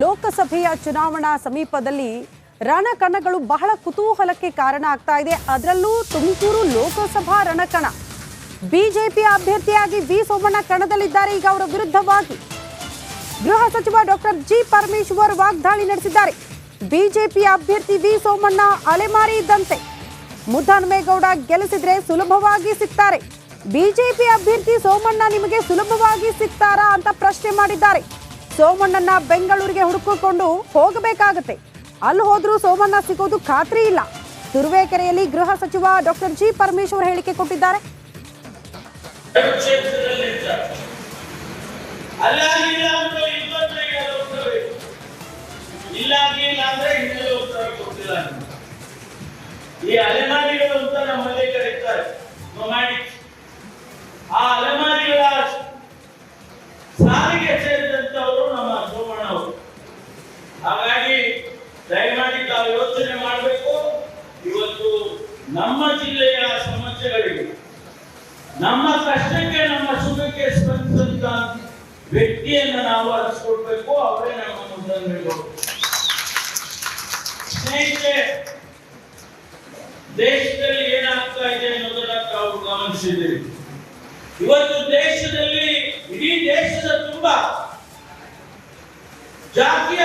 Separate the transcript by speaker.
Speaker 1: ಲೋಕಸಭೆಯ ಚುನಾವಣಾ ಸಮೀಪದಲ್ಲಿ ರಣಕಣಗಳು ಬಹಳ ಕುತೂಹಲಕ್ಕೆ ಕಾರಣ ಆಗ್ತಾ ಇದೆ. ಅದರಲ್ಲೂ ತುಮಕೂರು ಲೋಕಸಭಾ ರಣಕಣ. ಬಿಜೆಪಿ ಅಭ್ಯರ್ಥಿಯಾಗಿ ವಿ ಸೋಮಣ್ಣ ಕಣದಲ್ಲಿದ್ದಾರೆ. ಈಗ ಅವರ ವಿರುದ್ಧವಾಗಿ ಗೃಹ ಸಚಿವ ಡಾಕ್ಟರ್ ಜಿ ಪರಮೇಶ್ವರ್ ವಾಗ್ದಾಳಿ ನಡೆಸಿದ್ದಾರೆ. ಬಿಜೆಪಿ ಅಭ್ಯರ್ಥಿ ವಿ ಸೋಮಣ್ಣ ಅಲೆಮಾರಿ ಇದ್ದಂತೆ, ಮುದ್ದಹನುಮೇಗೌಡ ಗೆಲ್ಲಿಸಿದ್ರೆ ಸುಲಭವಾಗಿ ಸಿಗ್ತಾರೆ. ಬಿಜೆಪಿ ಅಭ್ಯರ್ಥಿ ಸೋಮಣ್ಣ ನಿಮಗೆ ಸುಲಭವಾಗಿ ಸಿಗ್ತಾರಾ ಅಂತ ಪ್ರಶ್ನೆ ಮಾಡಿದ್ದಾರೆ. ಸೋಮಣ್ಣನ ಬೆಂಗಳೂರಿಗೆ ಹುಡುಕಿಕೊಂಡು ಹೋಗಬೇಕಾಗತ್ತೆ. ಅಲ್ಲಿ ಹೋದ್ರೂ ಸೋಮಣ್ಣ ಸಿಗೋದು ಖಾತ್ರಿ ಇಲ್ಲ. ತುರುವೇಕೆರೆಯಲ್ಲಿ ಗೃಹ ಸಚಿವ ಡಾಕ್ಟರ್ ಜಿ ಪರಮೇಶ್ವರ್ ಹೇಳಿಕೆ ಕೊಟ್ಟಿದ್ದಾರೆ.
Speaker 2: ಈ ಅಲೆಮಾರಿಗಳು ಅಂತ ನಮ್ಮಲ್ಲಿ ಕರೀತಾರೆ, ನೊಮ್ಯಾಡಿಕ್ಸ್. ಆ ಅಲೆಮಾರಿಗಳ ಸಾಲಿಗೆ ಸೇರಿದಂತವರು ನಮ್ಮ ಸೋಮಣ್ಣ ಅವರು. ಹಾಗಾಗಿ ದಯಮಾಡಿ ತಾವು ಯೋಚನೆ ಮಾಡಬೇಕು. ಇವತ್ತು ನಮ್ಮ ಜಿಲ್ಲೆಯ ಸಮಸ್ಯೆಗಳಿಗೆ, ನಮ್ಮ ಕಷ್ಟಕ್ಕೆ, ನಮ್ಮ ಸುಖಕ್ಕೆ ಸ್ಪಂದಿಸಿದಂತ ವ್ಯಕ್ತಿಯನ್ನು ನಾವು ಅರಿಸಿಕೊಡ್ಬೇಕು. ಅವರೇ ನಮ್ಮ ಮುದ್ದಹನುಮೇಗೌಡ. ಸ್ನೇಹಿತರೆ, ದೇಶದಲ್ಲಿ ಏನಾಗ್ತಾ ಇದೆ ಅನ್ನೋದನ್ನ ತಾವು ಗಮನಿಸಿದ್ದೀರಿ. ಇವತ್ತು ದೇಶದಲ್ಲಿ, ಇಡೀ ದೇಶದ ತುಂಬಾ ಜಾತಿಯ